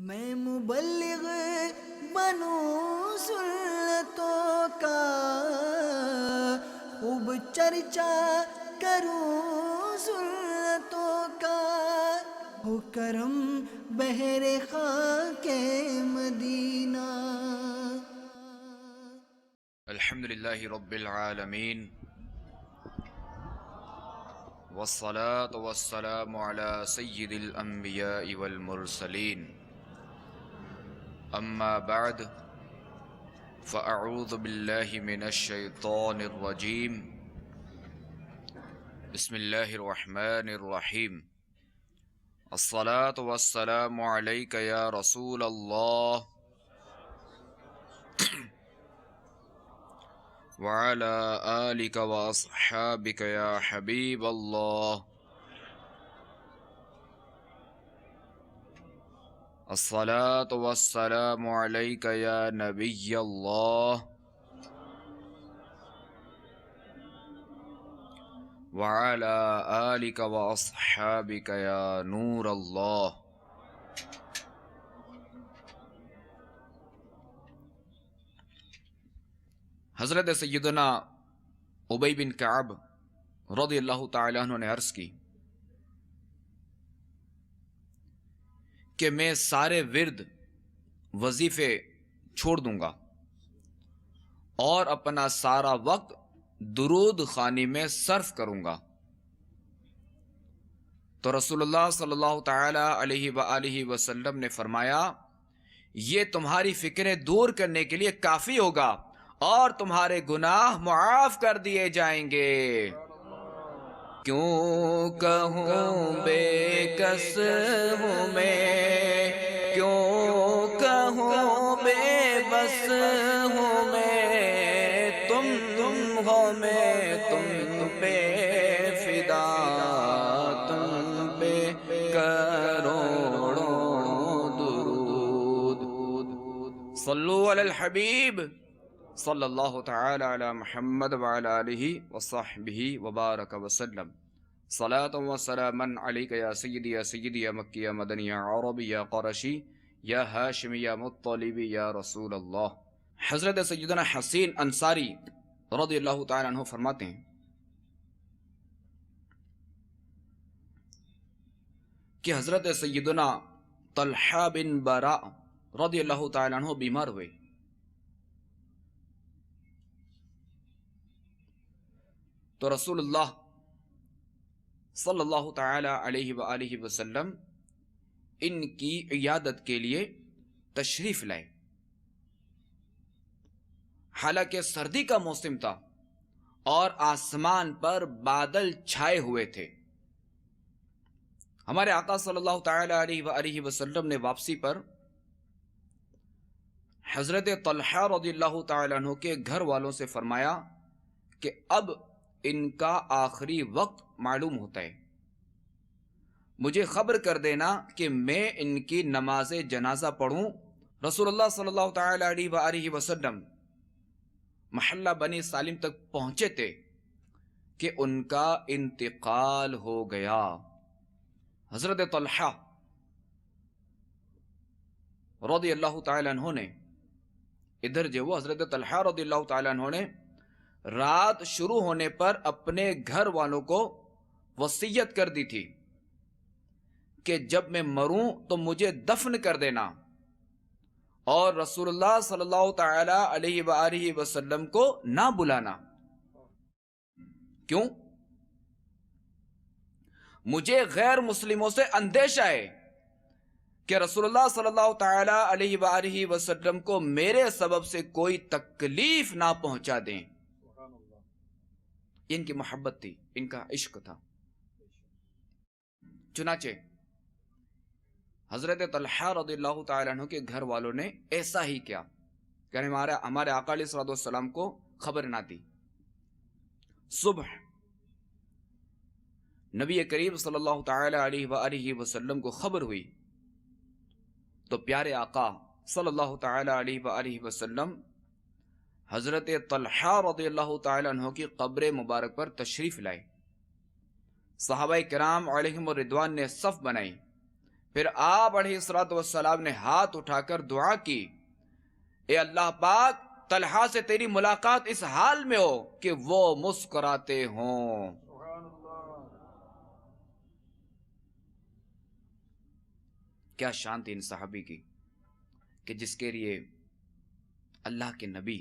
میں مبلغ بنوں سنتوں کا، خوب چرچا کروں سنتوں کا، ہو کرم بہر خاک مدینہ۔ الحمدللہ رب العالمین، والصلاة والسلام علی سید الانبیاء والمرسلین، اما بعد فاعوذ باللہ من الشیطان الرجیم، بسم اللہ الرحمن الرحیم۔ الصلاة والسلام علیک یا رسول اللہ وعلى آلك وأصحابك يا حبيب الله۔ الصلاة والسلام عليك يا نبي الله وعلى آلك وأصحابك يا نور الله۔ حضرت سیدنا ابی بن کعب رضی اللہ تعالیٰ عنہ نے عرض کی کہ میں سارے ورد وظیفے چھوڑ دوں گا اور اپنا سارا وقت درود خوانی میں صرف کروں گا۔ تو رسول اللہ صلی اللہ تعالی علیہ وآلہ وسلم نے فرمایا، یہ تمہاری فکریں دور کرنے کے لیے کافی ہوگا اور تمہارے گناہ معاف کر دیے جائیں گے۔ کیوں کہوں بے کس ہوں میں، کیوں کہوں بے بس ہوں میں، تم ہو میں تم پہ فدا، تم پہ کروڑوں درود۔ صلو علی الحبیب صلی اللہ تعالی علی محمد وعلی آلہ وصحبہ وبارک وسلم۔ صلاة و سلاما علیک یا سیدی یا سیدی یا مکی یا مدنی یا عربی یا قرشی یا ہاشمی یا مطلبی یا رسول اللہ۔ حضرت سیدنا حسین انصاری رضی اللہ تعالی عنہ فرماتے ہیں کہ حضرت سیدنا طلحہ بن براء رضی اللہ تعالی عنہ بیمار ہوئے، تو رسول اللہ صلی اللہ تعالی علیہ وآلہ وسلم ان کی عیادت کے لیے تشریف لائے۔ حالانکہ سردی کا موسم تھا اور آسمان پر بادل چھائے ہوئے تھے۔ ہمارے آقا صلی اللہ تعالی علیہ وآلہ وسلم نے واپسی پر حضرت طلحہ رضی اللہ تعالی عنہ کے گھر والوں سے فرمایا کہ اب ان کا آخری وقت معلوم ہوتا ہے، مجھے خبر کر دینا کہ میں ان کی نماز جنازہ پڑھوں۔ رسول اللہ صلی اللہ تعالی علیہ وآلہ وسلم محلہ بنی سالم تک پہنچے تھے کہ ان کا انتقال ہو گیا۔ حضرت طلحہ رضی اللہ تعالی عنہ نے حضرت طلحہ رضی اللہ تعالی عنہ نے رات شروع ہونے پر اپنے گھر والوں کو وصیت کر دی تھی کہ جب میں مروں تو مجھے دفن کر دینا، اور رسول اللہ صلی اللہ تعالی علیہ وآلہ وسلم کو نہ بلانا۔ کیوں؟ مجھے غیر مسلموں سے اندیشہ ہے کہ رسول اللہ صلی اللہ تعالی علیہ وآلہ وسلم کو میرے سبب سے کوئی تکلیف نہ پہنچا دیں۔ ان کی محبت تھی، ان کا عشق تھا۔ چنانچہ حضرت طلحہ رضی اللہ تعالیٰ عنہ کے گھر والوں نے ایسا ہی کیا کہ ہمارے آقا علیہ الصلوۃ والسلام کو خبر نہ دی۔ صبح نبی کریم صلی اللہ تعالی علیہ وآلہ وسلم کو خبر ہوئی تو پیارے آقا صلی اللہ تعالی علیہ وآلہ وسلم حضرت طلحہ رضی اللہ تعالی عنہ کی قبر مبارک پر تشریف لائے۔ صحابہ کرام علیہم الرضوان نے صف بنائی، پھر آپ علیہ الصلوۃ والسلام نے ہاتھ اٹھا کر دعا کی، اے اللہ پاک طلحہ سے تیری ملاقات اس حال میں ہو کہ وہ مسکراتے ہوں۔ کیا شان تھی ان صحابی کی کہ جس کے لیے اللہ کے نبی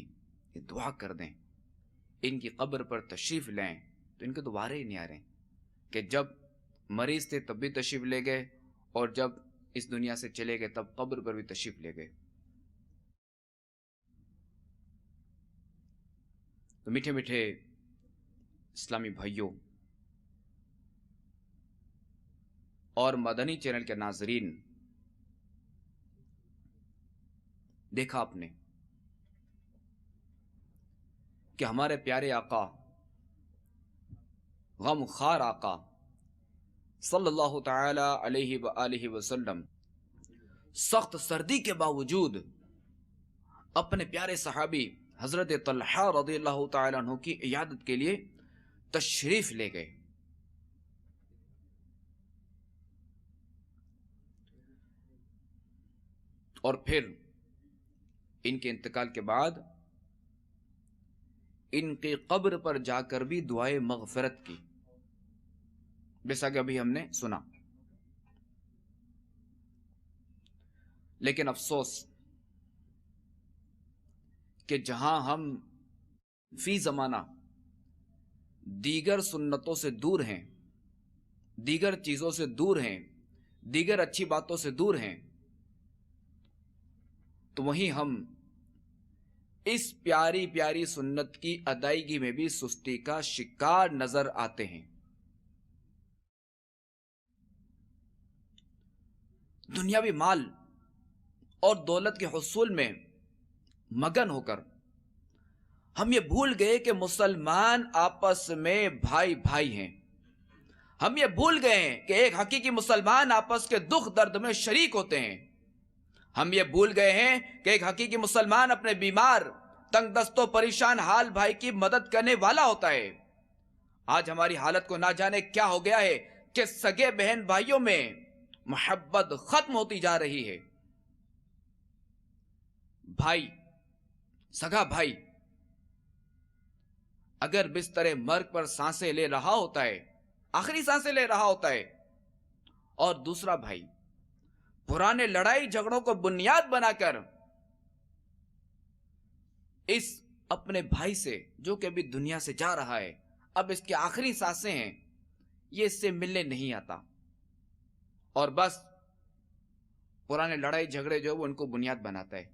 یہ دعا کر دیں، ان کی قبر پر تشریف لیں تو ان کے دوبارے ہی نہیں آ رہے کہ جب مریض تھے تب بھی تشریف لے گئے اور جب اس دنیا سے چلے گئے تب قبر پر بھی تشریف لے گئے۔ تو میٹھے میٹھے اسلامی بھائیوں اور مدنی چینل کے ناظرین، دیکھا آپ نے کہ ہمارے پیارے آقا، غم خوار آقا صلی اللہ تعالی علیہ وآلہ وسلم سخت سردی کے باوجود اپنے پیارے صحابی حضرت طلحہ رضی اللہ تعالی عنہ کی عیادت کے لیے تشریف لے گئے۔ اور پھر ان کے انتقال کے بعد ان کی قبر پر جا کر بھی دعائے مغفرت کی، جیسا کہ ابھی ہم نے سنا۔ لیکن افسوس کہ جہاں ہم فی زمانہ دیگر سنتوں سے دور ہیں، دیگر چیزوں سے دور ہیں، دیگر اچھی باتوں سے دور ہیں، تو وہیں ہم اس پیاری پیاری سنت کی ادائیگی میں بھی سستی کا شکار نظر آتے ہیں۔ دنیاوی مال اور دولت کے حصول میں مگن ہو کر ہم یہ بھول گئے کہ مسلمان آپس میں بھائی بھائی ہیں۔ ہم یہ بھول گئے ہیں کہ ایک حقیقی مسلمان آپس کے دکھ درد میں شریک ہوتے ہیں۔ ہم یہ بھول گئے ہیں کہ ایک حقیقی مسلمان اپنے بیمار، تنگ دست و پریشان حال بھائی کی مدد کرنے والا ہوتا ہے۔ آج ہماری حالت کو نہ جانے کیا ہو گیا ہے کہ سگے بہن بھائیوں میں محبت ختم ہوتی جا رہی ہے۔ بھائی، سگا بھائی اگر بستر مرگ پر سانسیں لے رہا ہوتا ہے، آخری سانسیں لے رہا ہوتا ہے، اور دوسرا بھائی پرانے لڑائی جھگڑوں کو بنیاد بنا کر اس اپنے بھائی سے جو کہ ابھی دنیا سے جا رہا ہے، اب اس کی آخری سانسیں ہیں، یہ اس سے ملنے نہیں آتا، اور بس پرانے لڑائی جھگڑے جو وہ ان کو بنیاد بناتا ہے۔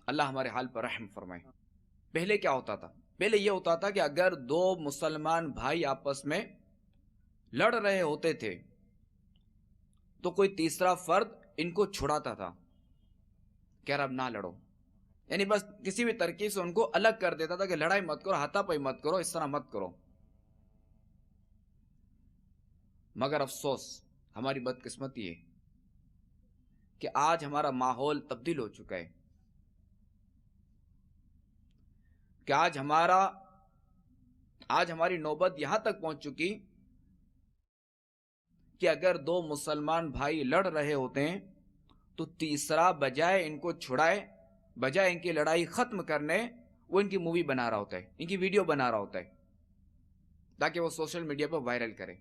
اللہ ہمارے حال پر رحم فرمائے۔ پہلے کیا ہوتا تھا؟ پہلے یہ ہوتا تھا کہ اگر دو مسلمان بھائی آپس میں لڑ رہے ہوتے تھے تو کوئی تیسرا فرد ان کو چھڑاتا تھا کہ اب نہ لڑو، یعنی بس کسی بھی ترکیب سے ان کو الگ کر دیتا تھا کہ لڑائی مت کرو، ہاتھا پائی مت کرو، اس طرح مت کرو۔ مگر افسوس، ہماری بدقسمتی ہے کہ آج ہمارا ماحول تبدیل ہو چکا ہے، کہ آج ہماری نوبت یہاں تک پہنچ چکی کہ اگر دو مسلمان بھائی لڑ رہے ہوتے ہیں تو تیسرا بجائے ان کو چھڑائے، بجائے ان کی لڑائی ختم کرنے، وہ ان کی مووی بنا رہا ہوتا ہے، ان کی ویڈیو بنا رہا ہوتا ہے تاکہ وہ سوشل میڈیا پر وائرل کرے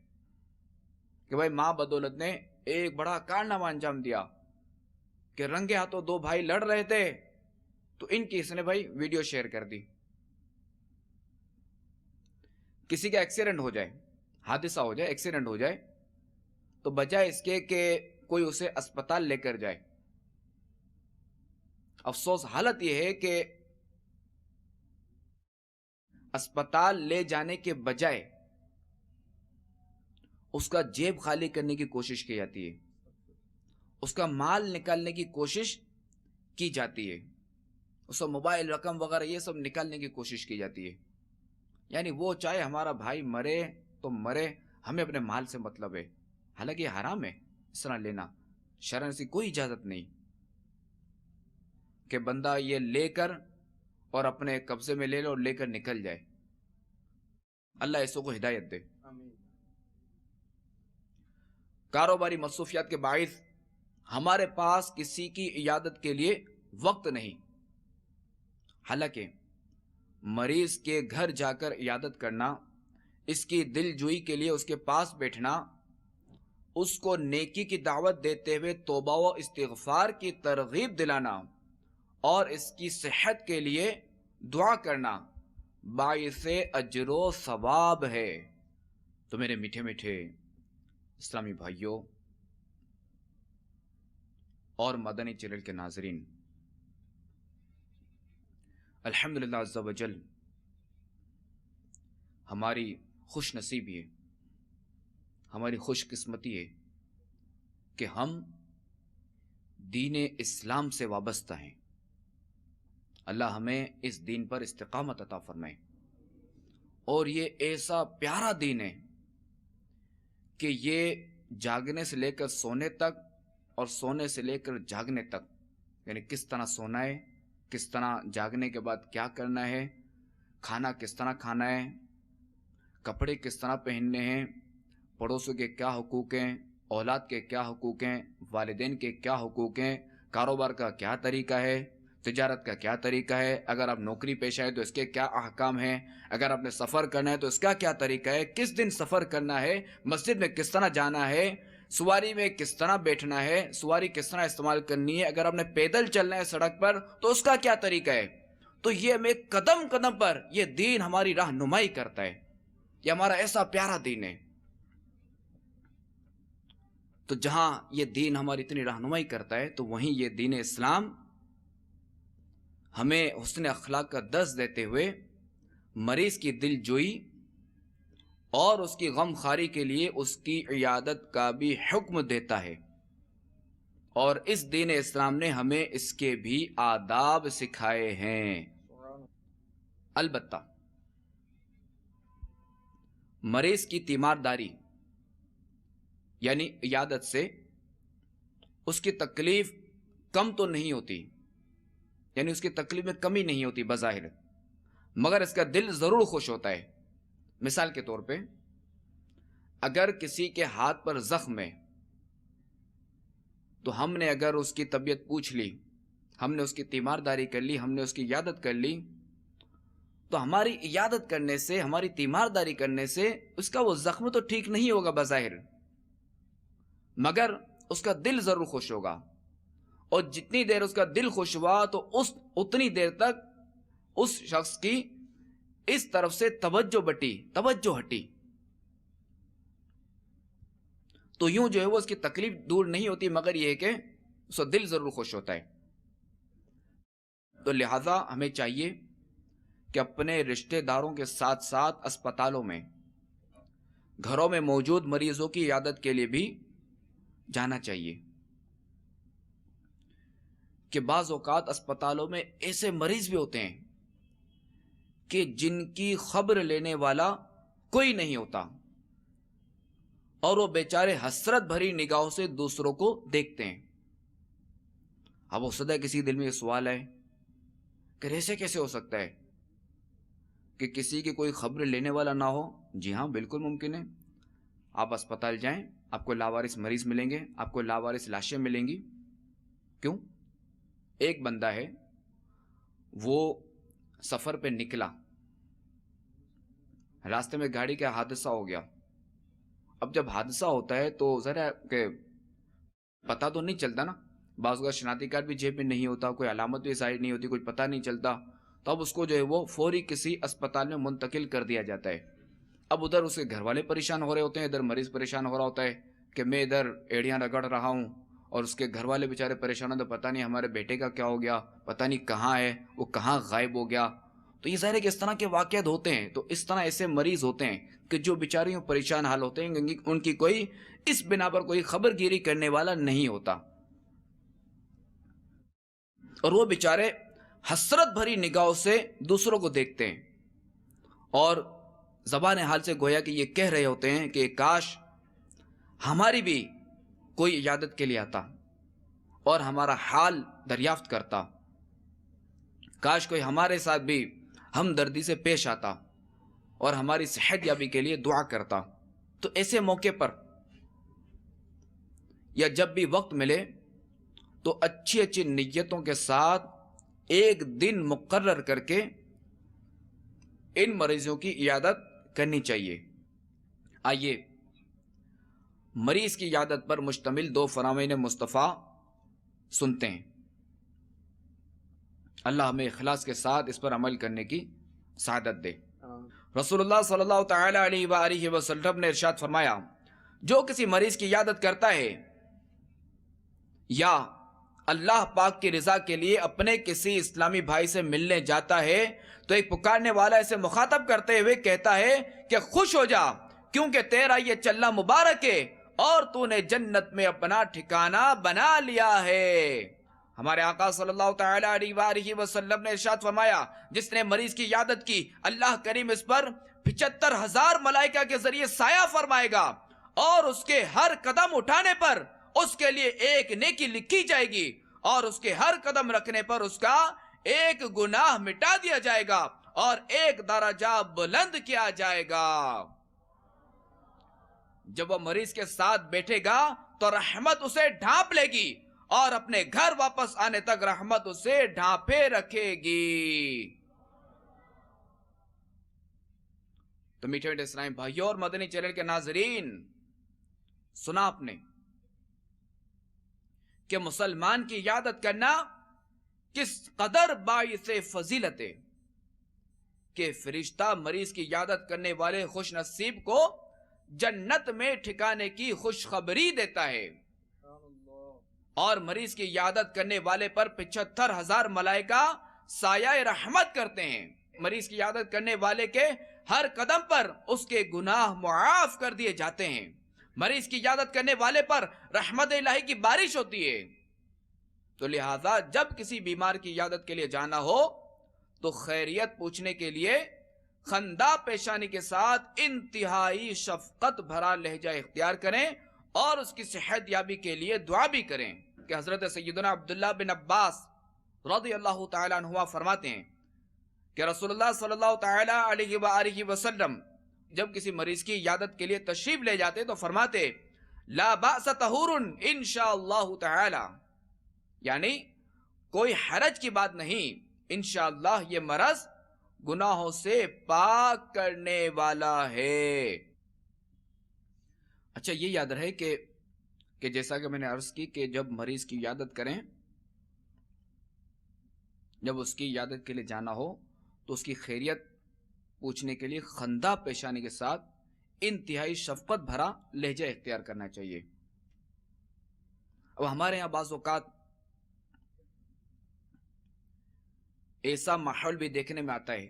کہ بھائی ماں بدولت نے ایک بڑا کارنامہ انجام دیا کہ رنگے ہاتھوں دو بھائی لڑ رہے تھے تو ان کی اس نے بھائی ویڈیو شیئر کر دی۔ کسی کا ایکسیڈنٹ ہو جائے، حادثہ ہو جائے، ایکسیڈنٹ ہو جائے تو بجائے اس کے کہ کوئی اسے اسپتال لے کر جائے، افسوس حالت یہ ہے کہ اسپتال لے جانے کے بجائے اس کا جیب خالی کرنے کی کوشش کی جاتی ہے، اس کا مال نکالنے کی کوشش کی جاتی ہے، اس کا موبائل رقم وغیرہ یہ سب نکالنے کی کوشش کی جاتی ہے۔ یعنی وہ چاہے ہمارا بھائی مرے تو مرے، ہمیں اپنے مال سے مطلب ہے، حالانکہ یہ حرام ہے اس طرح لینا، شرع سے کوئی اجازت نہیں کہ بندہ یہ لے کر اور اپنے قبضے میں لے لے اور لے کر نکل جائے۔ اللہ ایسوں کو ہدایت دے۔ کاروباری مصروفیات کے باعث ہمارے پاس کسی کی عیادت کے لیے وقت نہیں. حالانکہ مریض کے گھر جا کر عیادت کرنا، اس کی دل جوئی کے لیے اس کے پاس بیٹھنا، اس کو نیکی کی دعوت دیتے ہوئے توبہ و استغفار کی ترغیب دلانا اور اس کی صحت کے لیے دعا کرنا باعث اجر و ثواب ہے. تو میرے میٹھے میٹھے اسلامی بھائیوں اور مدنی چینل کے ناظرین، الحمدللہ عز و جل ہماری خوش نصیبی ہے، ہماری خوش قسمتی ہے کہ ہم دین اسلام سے وابستہ ہیں. اللہ ہمیں اس دین پر استقامت عطا فرمائے. اور یہ ایسا پیارا دین ہے کہ یہ جاگنے سے لے کر سونے تک اور سونے سے لے کر جاگنے تک، یعنی کس طرح سونا ہے، کس طرح جاگنے کے بعد کیا کرنا ہے، کھانا کس طرح کھانا ہے، کپڑے کس طرح پہننے ہیں، پڑوسوں کے کیا حقوق ہیں، اولاد کے کیا حقوق ہیں، والدین کے کیا حقوق ہیں، کاروبار کا کیا طریقہ ہے، تجارت کا کیا طریقہ ہے، اگر آپ نوکری پیشہ ہے تو اس کے کیا احکام ہیں، اگر آپ نے سفر کرنا ہے تو اس کا کیا طریقہ ہے، کس دن سفر کرنا ہے، مسجد میں کس طرح جانا ہے، سواری میں کس طرح بیٹھنا ہے، سواری کس طرح استعمال کرنی ہے، اگر آپ نے پیدل چلنا ہے سڑک پر تو اس کا کیا طریقہ ہے. تو یہ ہمیں قدم قدم پر یہ دین ہماری رہنمائی کرتا ہے. یہ ہمارا ایسا پیارا دین ہے. تو جہاں یہ دین ہماری اتنی رہنمائی کرتا ہے تو وہیں یہ دین اسلام ہمیں حسن اخلاق کا درس دیتے ہوئے مریض کی دل جوئی اور اس کی غم خاری کے لیے اس کی عیادت کا بھی حکم دیتا ہے. اور اس دین اسلام نے ہمیں اس کے بھی آداب سکھائے ہیں. البتہ مریض کی تیمارداری یعنی عیادت سے اس کی تکلیف کم تو نہیں ہوتی، یعنی اس کی تکلیف میں کمی نہیں ہوتی بظاہر، مگر اس کا دل ضرور خوش ہوتا ہے. مثال کے طور پہ اگر کسی کے ہاتھ پر زخم ہے تو ہم نے اگر اس کی طبیعت پوچھ لی، ہم نے اس کی تیمارداری کر لی، ہم نے اس کی عیادت کر لی، تو ہماری عیادت کرنے سے، ہماری تیمارداری کرنے سے اس کا وہ زخم تو ٹھیک نہیں ہوگا بظاہر، مگر اس کا دل ضرور خوش ہوگا. اور جتنی دیر اس کا دل خوش ہوا تو اتنی دیر تک اس شخص کی اس طرف سے توجہ ہٹی. تو یوں جو ہے وہ اس کی تکلیف دور نہیں ہوتی، مگر یہ ہے کہ اس کا دل ضرور خوش ہوتا ہے. تو لہذا ہمیں چاہیے کہ اپنے رشتہ داروں کے ساتھ ساتھ اسپتالوں میں، گھروں میں موجود مریضوں کی عیادت کے لیے بھی جانا چاہیے. کہ بعض اوقات اسپتالوں میں ایسے مریض بھی ہوتے ہیں کہ جن کی خبر لینے والا کوئی نہیں ہوتا، اور وہ بیچارے حسرت بھری نگاہوں سے دوسروں کو دیکھتے ہیں. اب ہو سکتا ہے کسی دل میں یہ سوال ہے کہ ایسے کیسے ہو سکتا ہے کہ کسی کی کوئی خبر لینے والا نہ ہو؟ جی ہاں، بالکل ممکن ہے. آپ اسپتال جائیں، آپ کو لاوارث مریض ملیں گے، آپ کو لاوارث لاشیں ملیں گی. کیوں؟ ایک بندہ ہے، وہ سفر پہ نکلا، راستے میں گاڑی کا حادثہ ہو گیا. اب جب حادثہ ہوتا ہے تو ذرا کہ پتہ تو نہیں چلتا نا، بعض کا شناختی کارڈ بھی جیب میں نہیں ہوتا، کوئی علامت بھی ظاہر نہیں ہوتی، کوئی پتہ نہیں چلتا. تو اب اس کو جو ہے وہ فوری کسی اسپتال میں منتقل کر دیا جاتا ہے. اب ادھر اس کے گھر والے پریشان ہو رہے ہوتے ہیں، ادھر مریض پریشان ہو رہا ہوتا ہے کہ میں ادھر ایڑیاں رگڑ رہا ہوں، اور اس کے گھر والے بیچارے پریشان ہوتے، پتہ نہیں ہمارے بیٹے کا کیا ہو گیا، پتہ نہیں کہاں ہے، وہ کہاں غائب ہو گیا. تو یہ ظاہر ہے کہ اس طرح کے واقعات ہوتے ہیں. تو اس طرح ایسے مریض ہوتے ہیں کہ جو بیچاریوں پریشان حال ہوتے ہیں، ان کی کوئی اس بنا پر کوئی خبر گیری کرنے والا نہیں ہوتا، اور وہ بیچارے حسرت بھری نگاہوں سے دوسروں کو دیکھتے ہیں، اور زبان حال سے گویا کہ یہ کہہ رہے ہوتے ہیں کہ کاش ہماری بھی کوئی عیادت کے لیے آتا اور ہمارا حال دریافت کرتا، کاش کوئی ہمارے ساتھ بھی ہمدردی سے پیش آتا اور ہماری صحت یابی کے لیے دعا کرتا. تو ایسے موقع پر یا جب بھی وقت ملے تو اچھی اچھی نیتوں کے ساتھ ایک دن مقرر کر کے ان مریضوں کی عیادت کرنی چاہیے۔ آئیے مریض کی عیادت پر مشتمل 2 فرامین مصطفیٰ سنتے ہیں۔ اللہ ہمیں اخلاص کے ساتھ اس پر عمل کرنے کی سعادت دے۔ رسول اللہ صلی اللہ تعالی علیہ وآلہ وسلم نے ارشاد فرمایا، جو کسی مریض کی عیادت کرتا ہے یا اللہ پاک کی رضا کے لیے اپنے کسی اسلامی بھائی سے ملنے جاتا ہے تو ایک پکارنے والا اسے مخاطب کرتے ہوئے کہتا ہے کہ خوش ہو جا، کیونکہ تیرا یہ چلنا مبارک ہے اور تو نے جنت میں اپنا ٹھکانہ بنا لیا ہے۔ ہمارے آقا صلی اللہ تعالی علیہ وآلہ وسلم نے ارشاد فرمایا، جس نے مریض کی عیادت کی اللہ کریم اس پر 75,000 ملائکہ کے ذریعے سایہ فرمائے گا، اور اس کے ہر قدم اٹھانے پر اس کے لیے ایک نیکی لکھی جائے گی، اور اس کے ہر قدم رکھنے پر اس کا ایک گناہ مٹا دیا جائے گا اور ایک درجہ بلند کیا جائے گا۔ جب وہ مریض کے ساتھ بیٹھے گا تو رحمت اسے ڈھانپ لے گی اور اپنے گھر واپس آنے تک رحمت اسے ڈھانپے رکھے گی۔ تو میٹھے میٹھے اسلام بھائیوں اور مدنی چینل کے ناظرین، سنا آپ نے کہ مسلمان کی عیادت کرنا کس قدر باعث فضیلت ہے کہ فرشتہ مریض کی عیادت کرنے والے خوش نصیب کو جنت میں ٹھکانے کی خوشخبری دیتا ہے، اور مریض کی عیادت کرنے والے پر 75,000 ملائکہ سایہ رحمت کرتے ہیں۔ مریض کی عیادت کرنے والے کے ہر قدم پر اس کے گناہ معاف کر دیے جاتے ہیں۔ مریض کی عیادت کرنے والے پر رحمت الہی کی بارش ہوتی ہے۔ تو لہذا جب کسی بیمار کی عیادت کے لیے جانا ہو تو خیریت پوچھنے کے لیے خندہ پیشانی کے ساتھ انتہائی شفقت بھرا لہجہ اختیار کریں اور اس کی صحت یابی کے لیے دعا بھی کریں کہ حضرت سیدنا عبداللہ بن عباس رضی اللہ تعالیٰ عنہ فرماتے ہیں کہ رسول اللہ صلی اللہ تعالیٰ علیہ وآلہ وسلم جب کسی مریض کی عیادت کے لیے تشریف لے جاتے تو فرماتے لا بأس طہور انشاءاللہ تعالی، یعنی کوئی حرج کی بات نہیں، انشاءاللہ یہ مرض گناہوں سے پاک کرنے والا ہے۔ اچھا یہ یاد رہے کہ جیسا کہ میں نے عرض کی کہ جب مریض کی عیادت کریں، جب اس کی عیادت کے لیے جانا ہو تو اس کی خیریت پوچھنے کے لیے خندہ پیشانی کے ساتھ انتہائی شفقت بھرا لہجہ اختیار کرنا چاہیے۔ اب ہمارے یہاں بعض اوقات ایسا ماحول بھی دیکھنے میں آتا ہے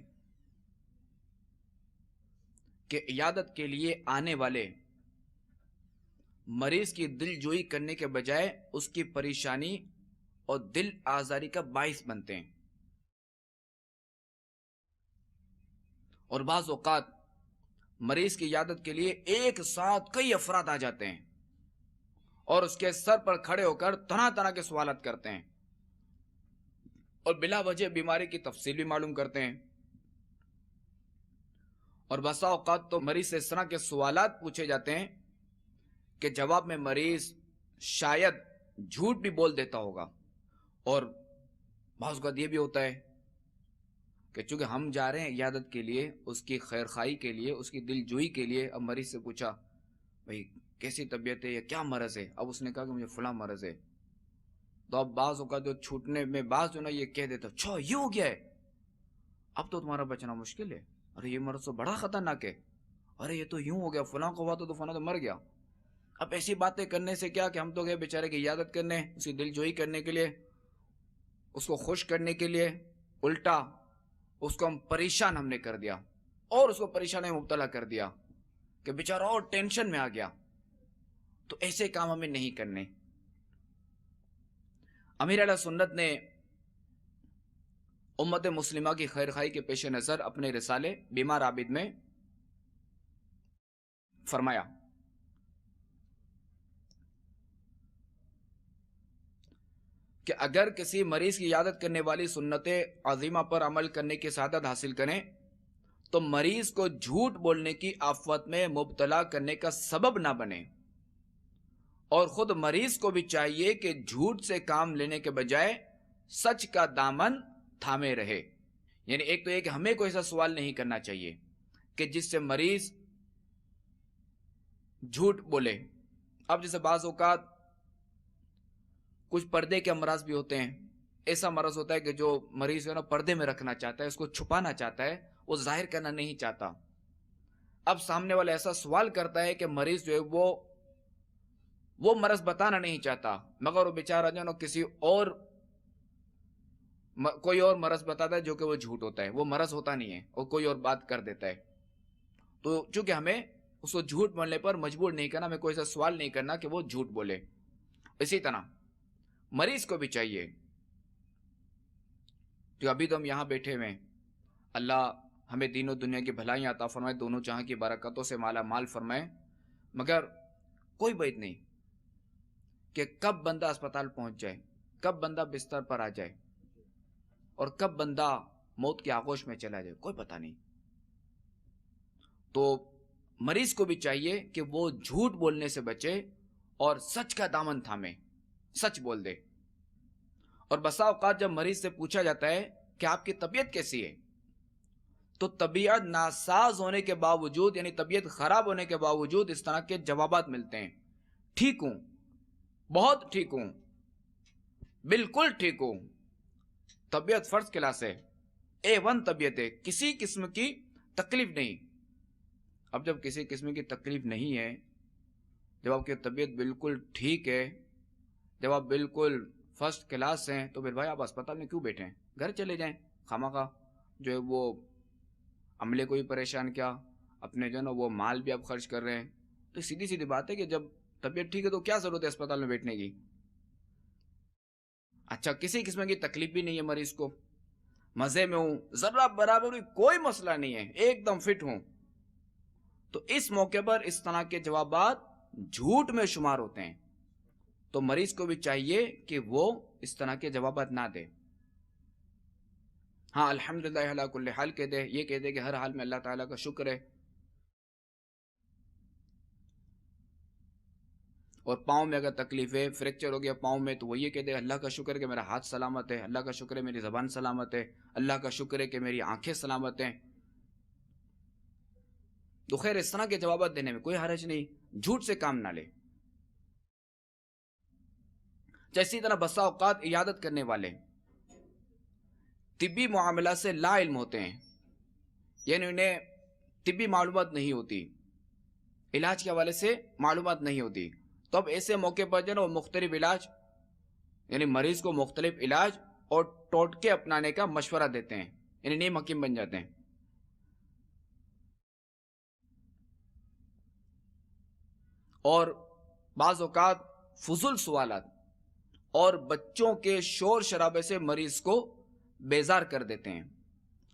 کہ عیادت کے لیے آنے والے مریض کی دل جوئی کرنے کے بجائے اس کی پریشانی اور دل آزاری کا باعث بنتے ہیں، اور بعض اوقات مریض کی عیادت کے لیے ایک ساتھ کئی افراد آ جاتے ہیں اور اس کے سر پر کھڑے ہو کر طرح طرح کے سوالات کرتے ہیں اور بلا وجہ بیماری کی تفصیل بھی معلوم کرتے ہیں، اور بسا اوقات تو مریض سے اس طرح کے سوالات پوچھے جاتے ہیں کہ جواب میں مریض شاید جھوٹ بھی بول دیتا ہوگا، اور بعض اوقات یہ بھی ہوتا ہے کہ چونکہ ہم جا رہے ہیں عیادت کے لیے، اس کی خیر خواہی کے لیے، اس کی دل جوئی کے لیے، اب مریض سے پوچھا بھئی کیسی طبیعت ہے یا کیا مرض ہے، اب اس نے کہا کہ مجھے فلاں مرض ہے، تو اب بعض اوقات جو چھوٹنے میں بعض جو نا یہ کہہ دیتا اچھا یہ ہو گیا ہے، اب تو تمہارا بچنا مشکل ہے، ارے یہ مرض تو بڑا خطرناک ہے، ارے یہ تو یوں ہو گیا، فلاں کو ہوا تو فلاں تو مر گیا۔ اب ایسی باتیں کرنے سے کیا کہ ہم تو گئے بیچارے کی عیادت کرنے، اس کی دل جوئی کرنے کے لیے، اس کو خوش کرنے کے لیے، الٹا اس کو ہم پریشان ہم نے کر دیا اور اس کو پریشانی میں مبتلا کر دیا کہ بیچارہ اور ٹینشن میں آ گیا۔ تو ایسے کام ہمیں نہیں کرنے۔ امیر اہل سنت نے امت مسلمہ کی خیر خواہی کے پیش نظر اپنے رسالے بیمار عابد میں فرمایا کہ اگر کسی مریض کی عیادت کرنے والی سنت عظیمہ پر عمل کرنے کی سعادت حاصل کریں تو مریض کو جھوٹ بولنے کی آفت میں مبتلا کرنے کا سبب نہ بنے اور خود مریض کو بھی چاہیے کہ جھوٹ سے کام لینے کے بجائے سچ کا دامن تھامے رہے. یعنی ایک تو یہ کہ ہمیں کوئی ایسا سوال نہیں کرنا چاہیے کہ جس سے مریض جھوٹ بولے. اب جیسے بعض اوقات کچھ پردے کے امراض بھی ہوتے ہیں. ایسا مرض ہوتا ہے کہ جو مریض ہے نا پردے میں رکھنا چاہتا ہے, اس کو چھپانا چاہتا ہے, وہ ظاہر کرنا نہیں چاہتا. اب سامنے والا ایسا سوال کرتا ہے کہ مریض جو ہے وہ مرض بتانا نہیں چاہتا, مگر وہ بیچارہ جو ہے نا کسی اور کوئی اور مرض بتاتا ہے جو کہ وہ جھوٹ ہوتا ہے, وہ مرض ہوتا نہیں ہے اور کوئی اور بات کر دیتا ہے. تو چونکہ ہمیں اس کو جھوٹ بولنے پر مجبور نہیں کرنا, ہمیں کوئی ایسا سوال نہیں کرنا کہ وہ جھوٹ بولے. اسی طرح مریض کو بھی چاہیے کہ ابھی تو ہم یہاں بیٹھے ہوئے ہیں, اللہ ہمیں دین و دنیا کی بھلائیاں عطا فرمائے, دونوں جہاں کی برکتوں سے مالا مال فرمائے, مگر کوئی بعید نہیں کہ کب بندہ اسپتال پہنچ جائے, کب بندہ بستر پر آ جائے اور کب بندہ موت کے آغوش میں چلا جائے, کوئی پتہ نہیں. تو مریض کو بھی چاہیے کہ وہ جھوٹ بولنے سے بچے اور سچ کا دامن تھامے, سچ بول دے. اور بسا اوقات جب مریض سے پوچھا جاتا ہے کہ آپ کی طبیعت کیسی ہے, تو طبیعت ناساز ہونے کے باوجود, یعنی طبیعت خراب ہونے کے باوجود اس طرح کے جوابات ملتے ہیں. ٹھیک ہوں, بہت ٹھیک ہوں, بالکل ٹھیک ہوں, طبیعت فرسٹ کلاس ہے, A1 طبیعت ہے, کسی قسم کی تکلیف نہیں. اب جب کسی قسم کی تکلیف نہیں ہے, جب آپ کی طبیعت بالکل ٹھیک ہے, جب آپ بالکل فرسٹ کلاس ہیں, تو پھر بھائی آپ اسپتال میں کیوں بیٹھے ہیں؟ گھر چلے جائیں. خامخواہ جو ہے وہ عملے کو بھی پریشان کیا, اپنے جو ہے نا وہ مال بھی آپ خرچ کر رہے ہیں. تو سیدھی سیدھی بات ہے کہ جب طبیعت ٹھیک ہے تو کیا ضرورت ہے اسپتال میں بیٹھنے کی. اچھا کسی قسم کی تکلیف بھی نہیں ہے مریض کو, مزے میں ہوں, ذرہ برابر بھی کوئی مسئلہ نہیں ہے, ایک دم فٹ ہوں, تو اس موقع پر اس طرح کے جوابات جھوٹ میں شمار ہوتے ہیں. تو مریض کو بھی چاہیے کہ وہ اس طرح کے جوابات نہ دے. ہاں الحمدللہ علی کل حال کہہ دے, یہ کہہ دے کہ ہر حال میں اللہ تعالیٰ کا شکر ہے. اور پاؤں میں اگر تکلیف ہے, فریکچر ہو گیا پاؤں میں, تو وہ یہ کہہ دے اللہ کا شکر ہے کہ میرا ہاتھ سلامت ہے, اللہ کا شکر ہے میری زبان سلامت ہے, اللہ کا شکر ہے کہ میری آنکھیں سلامت ہیں. تو خیر اس طرح کے جوابات دینے میں کوئی حرج نہیں, جھوٹ سے کام نہ لے. اسی طرح بسا اوقات عیادت کرنے والے طبی معاملات سے لا علم ہوتے ہیں, یعنی انہیں طبی معلومات نہیں ہوتی, علاج کے حوالے سے معلومات نہیں ہوتی. تو اب ایسے موقع پر جو ہے وہ مختلف علاج, یعنی مریض کو مختلف علاج اور ٹوٹکے اپنانے کا مشورہ دیتے ہیں, یعنی نیم حکیم بن جاتے ہیں. اور بعض اوقات فضول سوالات اور بچوں کے شور شرابے سے مریض کو بیزار کر دیتے ہیں.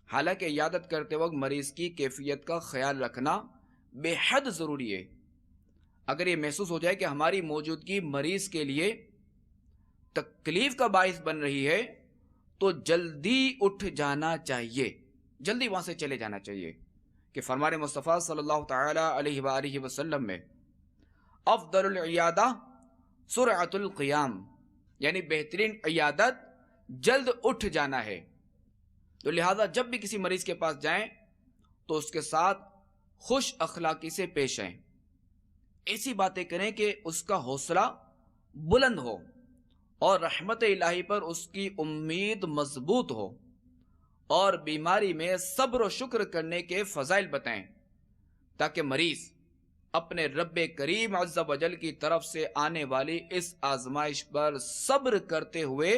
حالانکہ عیادت کرتے وقت مریض کی کیفیت کا خیال رکھنا بے حد ضروری ہے. اگر یہ محسوس ہو جائے کہ ہماری موجودگی مریض کے لیے تکلیف کا باعث بن رہی ہے, تو جلدی اٹھ جانا چاہیے, جلدی وہاں سے چلے جانا چاہیے. کہ فرمان مصطفیٰ صلی اللہ تعالی علیہ وآلہ وسلم میں افضل العیادہ سرعت القیام, یعنی بہترین عیادت جلد اٹھ جانا ہے. تو لہذا جب بھی کسی مریض کے پاس جائیں تو اس کے ساتھ خوش اخلاقی سے پیش آئیں, ایسی باتیں کریں کہ اس کا حوصلہ بلند ہو اور رحمت الہی پر اس کی امید مضبوط ہو, اور بیماری میں صبر و شکر کرنے کے فضائل بتائیں, تاکہ مریض اپنے رب کریم عز و جل کی طرف سے آنے والی اس آزمائش پر صبر کرتے ہوئے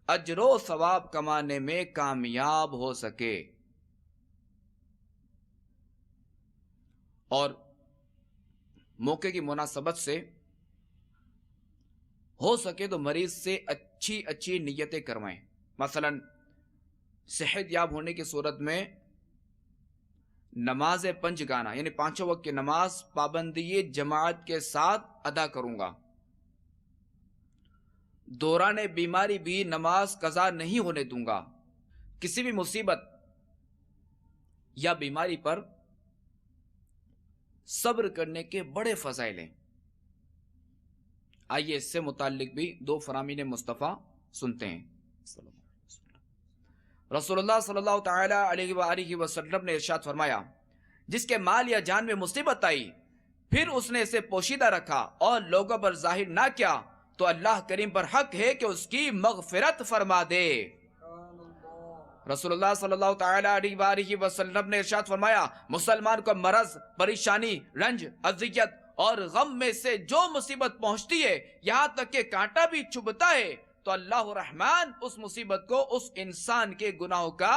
اجر و ثواب کمانے میں کامیاب ہو سکے. اور موقع کی مناسبت سے ہو سکے تو مریض سے اچھی اچھی نیتیں کروائیں. مثلا صحت یاب ہونے کی صورت میں نماز پنج گانا, یعنی پانچوں وقت کی نماز پابندی جماعت کے ساتھ ادا کروں گا. دوران بیماری بھی نماز قضا نہیں ہونے دوں گا. کسی بھی مصیبت یا بیماری پر صبر کرنے کے بڑے فضائل ہیں. آئیے اس سے متعلق بھی دو فرامین مصطفیٰ سنتے ہیں۔ رسول اللہ صلی اللہ تعالی علیہ وآلہ وسلم نے ارشاد فرمایا، جس کے مال یا جان میں مصیبت آئی پھر اس نے اسے پوشیدہ رکھا اور لوگوں پر ظاہر نہ کیا تو اللہ کریم پر حق ہے کہ اس کی مغفرت فرما دے۔ رسول اللہ صلی اللہ تعالی علیہ وآلہ وسلم نے ارشاد فرمایا، مسلمان کو مرض، پریشانی، رنج، اذیت اور غم میں سے جو مصیبت پہنچتی ہے، یہاں تک کہ کانٹا بھی چبھتا ہے، تو اللہ رحمان اس مصیبت کو اس انسان کے گناہوں کا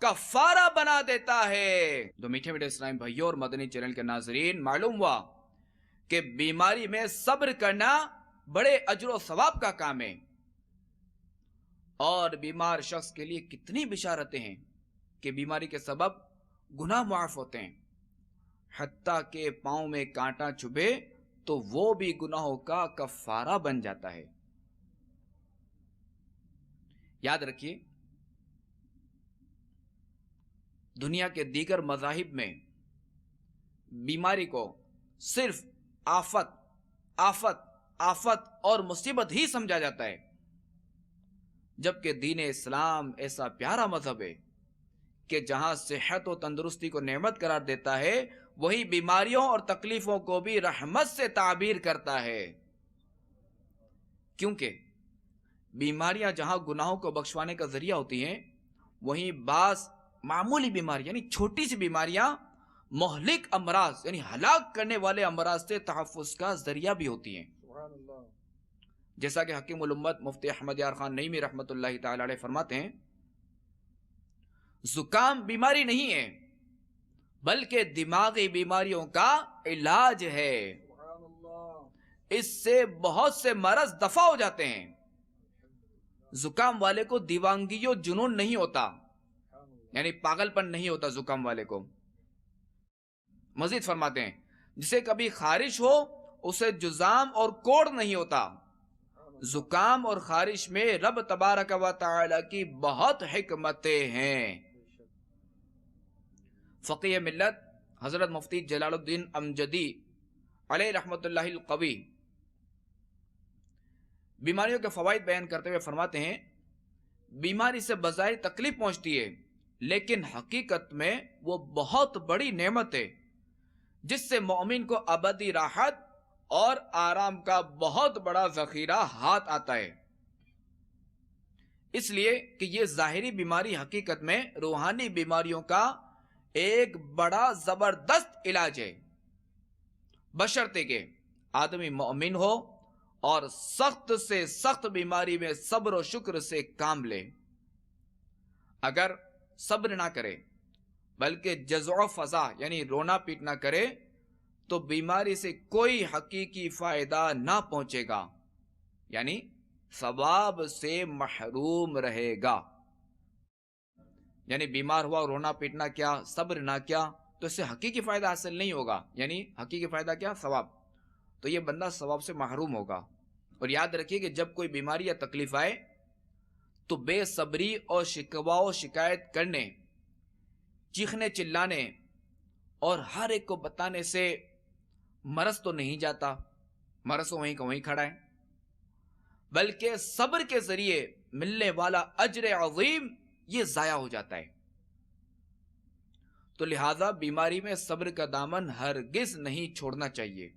کفارہ بنا دیتا ہے۔ دو میٹھے میٹھے اسلام بھائیوں اور مدنی چینل کے ناظرین، معلوم ہوا کہ بیماری میں صبر کرنا بڑے اجر و ثواب کا کام ہے، اور بیمار شخص کے لیے کتنی بشارتیں ہیں کہ بیماری کے سبب گناہ معاف ہوتے ہیں، حتیٰ کہ پاؤں میں کانٹا چبھے تو وہ بھی گناہوں کا کفارہ بن جاتا ہے۔ یاد رکھیے، دنیا کے دیگر مذاہب میں بیماری کو صرف آفت اور مصیبت ہی سمجھا جاتا ہے، جبکہ دین اسلام ایسا پیارا مذہب ہے کہ جہاں صحت و تندرستی کو نعمت قرار دیتا ہے، وہی بیماریوں اور تکلیفوں کو بھی رحمت سے تعبیر کرتا ہے، کیونکہ بیماریاں جہاں گناہوں کو بخشوانے کا ذریعہ ہوتی ہیں، وہیں بعض معمولی بیماری یعنی چھوٹی سی بیماریاں مہلک امراض یعنی ہلاک کرنے والے امراض سے تحفظ کا ذریعہ بھی ہوتی ہیں۔ جیسا کہ حکیم الامت مفتی احمد یار خان نعیمی رحمت اللہ تعالی علیہ فرماتے ہیں، زکام بیماری نہیں ہے بلکہ دماغی بیماریوں کا علاج ہے، اس سے بہت سے مرض دفع ہو جاتے ہیں۔ زکام والے کو دیوانگی و جنون نہیں ہوتا، یعنی پاگل پن نہیں ہوتا زکام والے کو۔ مزید فرماتے ہیں، جسے کبھی خارش ہو اسے جزام اور کوڑ نہیں ہوتا۔ زکام اور خارش میں رب تبارک و تعالی کی بہت حکمتیں ہیں۔ فقیہ ملت حضرت مفتی جلال الدین امجدی علیہ رحمت اللہ القوی بیماریوں کے فوائد بیان کرتے ہوئے فرماتے ہیں، بیماری سے بظاہر تکلیف پہنچتی ہے، لیکن حقیقت میں وہ بہت بڑی نعمت ہے جس سے مومن کو ابدی راحت اور آرام کا بہت بڑا ذخیرہ ہاتھ آتا ہے۔ اس لیے کہ یہ ظاہری بیماری حقیقت میں روحانی بیماریوں کا ایک بڑا زبردست علاج ہے، بشرطے کہ آدمی مومن ہو اور سخت سے سخت بیماری میں صبر و شکر سے کام لے۔ اگر صبر نہ کرے بلکہ جزع و فضا یعنی رونا پیٹنا کرے تو بیماری سے کوئی حقیقی فائدہ نہ پہنچے گا، یعنی ثواب سے محروم رہے گا۔ یعنی بیمار ہوا رونا پیٹنا کیا، صبر نہ کیا تو اس سے حقیقی فائدہ حاصل نہیں ہوگا، یعنی حقیقی فائدہ کیا، ثواب، تو یہ بندہ ثواب سے محروم ہوگا۔ اور یاد رکھیے کہ جب کوئی بیماری یا تکلیف آئے تو بے صبری اور شکوہ و شکایت کرنے، چیخنے چلانے اور ہر ایک کو بتانے سے مرض تو نہیں جاتا، مرض تو وہیں کا وہیں کھڑا ہے، بلکہ صبر کے ذریعے ملنے والا اجر عظیم یہ ضائع ہو جاتا ہے۔ تو لہذا بیماری میں صبر کا دامن ہرگز نہیں چھوڑنا چاہیے،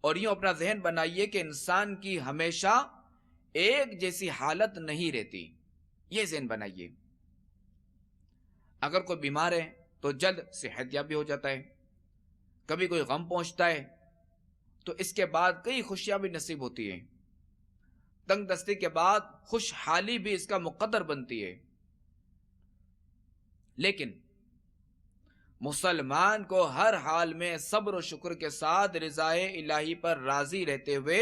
اور یوں اپنا ذہن بنائیے کہ انسان کی ہمیشہ ایک جیسی حالت نہیں رہتی، یہ ذہن بنائیے۔ اگر کوئی بیمار ہے تو جلد صحت یاب بھی ہو جاتا ہے، کبھی کوئی غم پہنچتا ہے تو اس کے بعد کئی خوشیاں بھی نصیب ہوتی ہیں، تنگ دستی کے بعد خوشحالی بھی اس کا مقدر بنتی ہے۔ لیکن مسلمان کو ہر حال میں صبر و شکر کے ساتھ رضائے الہی پر راضی رہتے ہوئے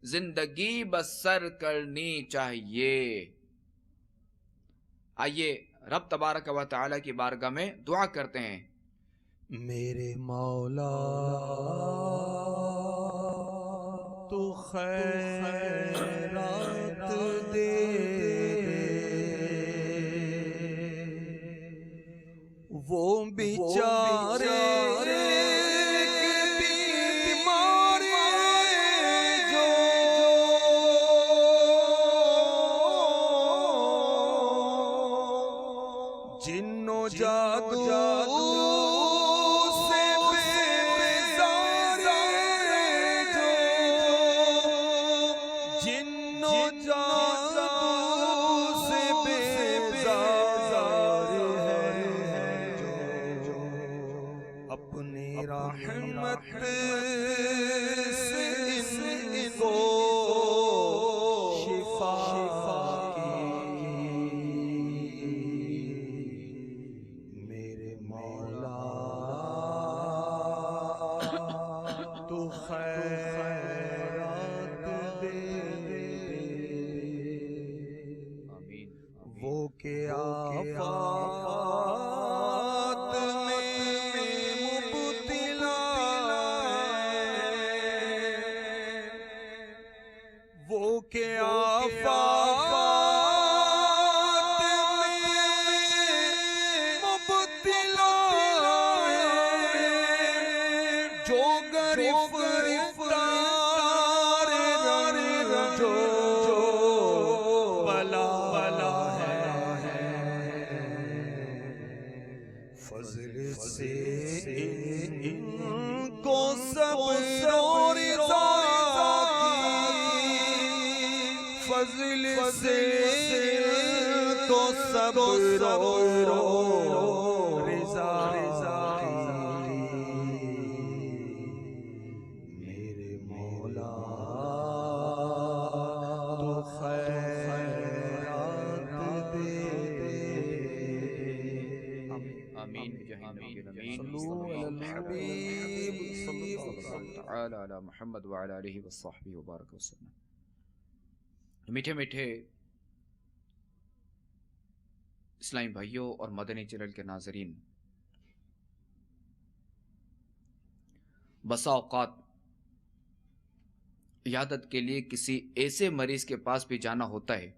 زندگی بسر کرنی چاہیے۔ آئیے رب تبارک و تعالی کی بارگاہ میں دعا کرتے ہیں۔ میرے مولا تو خیرات دے وہ بیچارے بیمار جو جادو سے بیزار جو جن و جادو سے بیزار ہے جو اپنی رحمت سے ان کو وہ کہ آفات میں مبتلا ہے، وہ کہ آفات میں مبتلا ہے، جو گرفتار جو بلا فضل سے ان کو صبر اور رضا کی، فضل سے ان کو صبر اور رضا کی، میرے مولا تو خیرات دے۔ آمین صلو علی الحبیب صلی اللہ تعالی علی محمد وعلی آلہ وصحبہ وبارک وسلم۔ میٹھے میٹھے اسلامی بھائیوں اور مدنی چینل کے ناظرین، بسا اوقات عیادت کے لیے کسی ایسے مریض کے پاس بھی جانا ہوتا ہے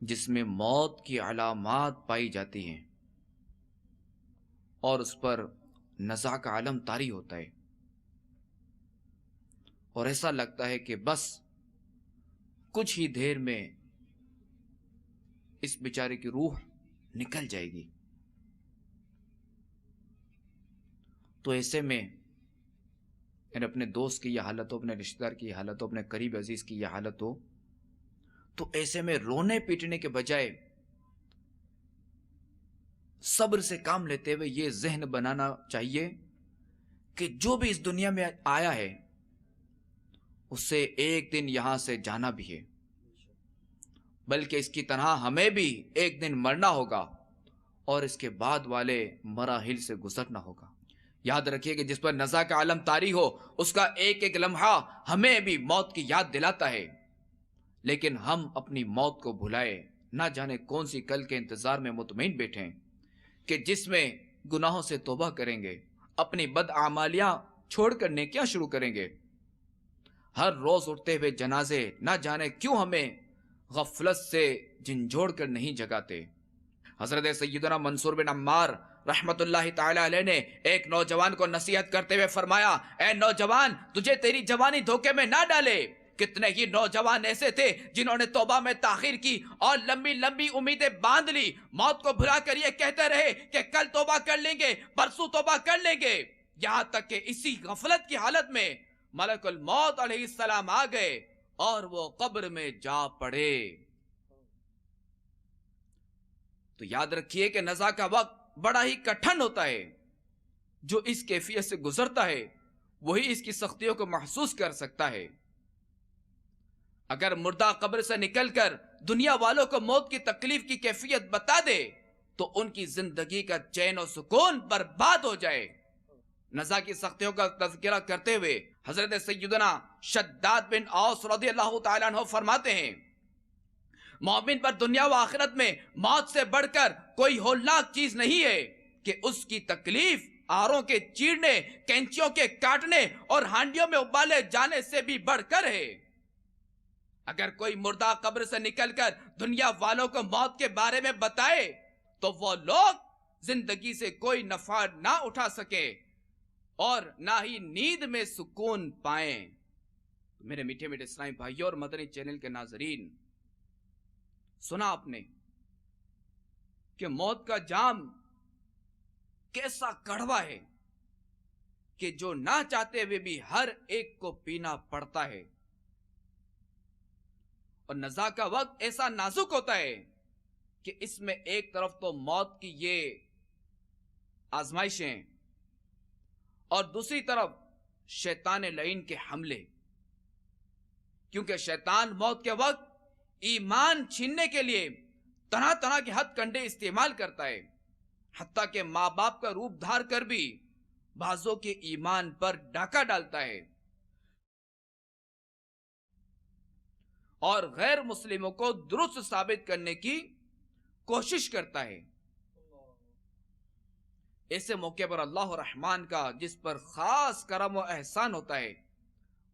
جس میں موت کی علامات پائی جاتی ہیں اور اس پر نزع کا عالم طاری ہوتا ہے، اور ایسا لگتا ہے کہ بس کچھ ہی دیر میں اس بیچارے کی روح نکل جائے گی۔ تو ایسے میں یعنی اپنے دوست کی یہ حالت ہو، اپنے رشتہ دار کی یہ حالت ہو، اپنے قریب عزیز کی یہ حالت ہو، تو ایسے میں رونے پیٹنے کے بجائے صبر سے کام لیتے ہوئے یہ ذہن بنانا چاہیے کہ جو بھی اس دنیا میں آیا ہے اس سے ایک دن یہاں سے جانا بھی ہے، بلکہ اس کی طرح ہمیں بھی ایک دن مرنا ہوگا اور اس کے بعد والے مراحل سے گزرنا ہوگا۔ یاد رکھیے کہ جس پر نزع کا عالم طاری ہو اس کا ایک ایک لمحہ ہمیں بھی موت کی یاد دلاتا ہے، لیکن ہم اپنی موت کو بھلائے نہ جانے کون سی کل کے انتظار میں مطمئن بیٹھیں کہ جس میں گناہوں سے توبہ کریں گے، اپنی بدعمالیاں چھوڑ کر نیکیاں شروع کریں گے۔ ہر روز اٹھتے ہوئے جنازے نہ جانے کیوں ہمیں غفلت سے جھنجھوڑ کر نہیں جگاتے۔ حضرت سیدنا منصور بن عمار رحمت اللہ تعالی علیہ نے ایک نوجوان کو نصیحت کرتے ہوئے فرمایا، اے نوجوان، تجھے تیری جوانی دھوکے میں نہ ڈالے۔ کتنے ہی نوجوان ایسے تھے جنہوں نے توبہ میں تاخیر کی اور لمبی لمبی امیدیں باندھ لی، موت کو بھلا کر یہ کہتے رہے کہ کل توبہ کر لیں گے، پرسوں توبہ کر لیں گے، یہاں تک کہ اسی غفلت کی حالت میں ملک الموت علیہ السلام آ گئے اور وہ قبر میں جا پڑے۔ تو یاد رکھیے کہ نزع کا وقت بڑا ہی کٹھن ہوتا ہے۔ جو اس کیفیت سے گزرتا ہے وہی اس کی سختیوں کو محسوس کر سکتا ہے۔ اگر مردہ قبر سے نکل کر دنیا والوں کو موت کی تکلیف کی کیفیت بتا دے تو ان کی زندگی کا چین و سکون برباد ہو جائے۔ نزع کی سختیوں کا تذکرہ کرتے ہوئے حضرت سیدنا شداد بن اوس رضی اللہ تعالیٰ عنہ فرماتے ہیں، مومن پر دنیا و آخرت میں موت سے بڑھ کر کوئی ہولناک چیز نہیں ہے کہ اس کی تکلیف آروں کے چیرنے، کینچیوں کے کاٹنے اور ہانڈیوں میں ابالے جانے سے بھی بڑھ کر ہے۔ اگر کوئی مردہ قبر سے نکل کر دنیا والوں کو موت کے بارے میں بتائے تو وہ لوگ زندگی سے کوئی نفع نہ اٹھا سکے اور نہ ہی نیند میں سکون پائیں۔ میرے میٹھے میٹھے اسلامی بھائیوں اور مدنی چینل کے ناظرین، سنا آپ نے کہ موت کا جام کیسا کڑوا ہے کہ جو نہ چاہتے ہوئے بھی ہر ایک کو پینا پڑتا ہے، اور نزا کا وقت ایسا نازک ہوتا ہے کہ اس میں ایک طرف تو موت کی یہ آزمائشیں اور دوسری طرف شیطان لعین کے حملے، کیونکہ شیطان موت کے وقت ایمان چھیننے کے لیے طرح طرح کے ہتھ کنڈے استعمال کرتا ہے، حتیٰ کہ ماں باپ کا روپ دھار کر بھی بعضوں کے ایمان پر ڈاکہ ڈالتا ہے اور غیر مسلموں کو درست ثابت کرنے کی کوشش کرتا ہے۔ ایسے موقع پر اللہ الرحمن کا جس پر خاص کرم و احسان ہوتا ہے،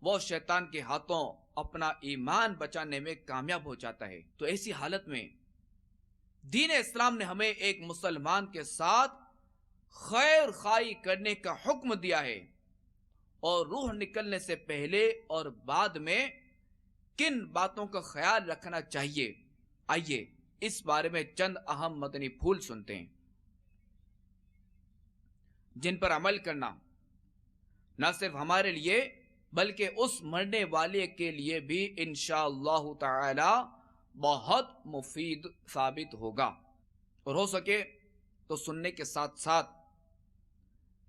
وہ شیطان کے ہاتھوں اپنا ایمان بچانے میں کامیاب ہو جاتا ہے۔ تو ایسی حالت میں دین اسلام نے ہمیں ایک مسلمان کے ساتھ خیر خواہی کرنے کا حکم دیا ہے، اور روح نکلنے سے پہلے اور بعد میں کن باتوں کا خیال رکھنا چاہیے، آئیے اس بارے میں چند اہم مدنی پھول سنتے ہیں جن پر عمل کرنا نہ صرف ہمارے لیے بلکہ اس مرنے والے کے لیے بھی انشاءاللہ تعالی بہت مفید ثابت ہوگا، اور ہو سکے تو سننے کے ساتھ ساتھ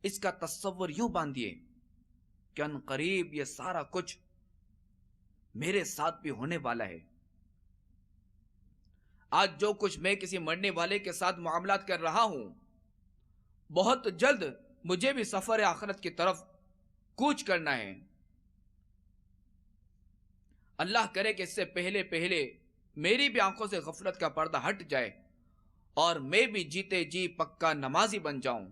اس کا تصور یوں باندھیے کہ ان قریب یہ سارا کچھ میرے ساتھ بھی ہونے والا ہے۔ آج جو کچھ میں کسی مرنے والے کے ساتھ معاملات کر رہا ہوں، بہت جلد مجھے بھی سفر آخرت کی طرف کوچ کرنا ہے۔ اللہ کرے کہ اس سے پہلے میری بھی آنکھوں سے غفلت کا پردہ ہٹ جائے اور میں بھی جیتے جی پکا نمازی بن جاؤں،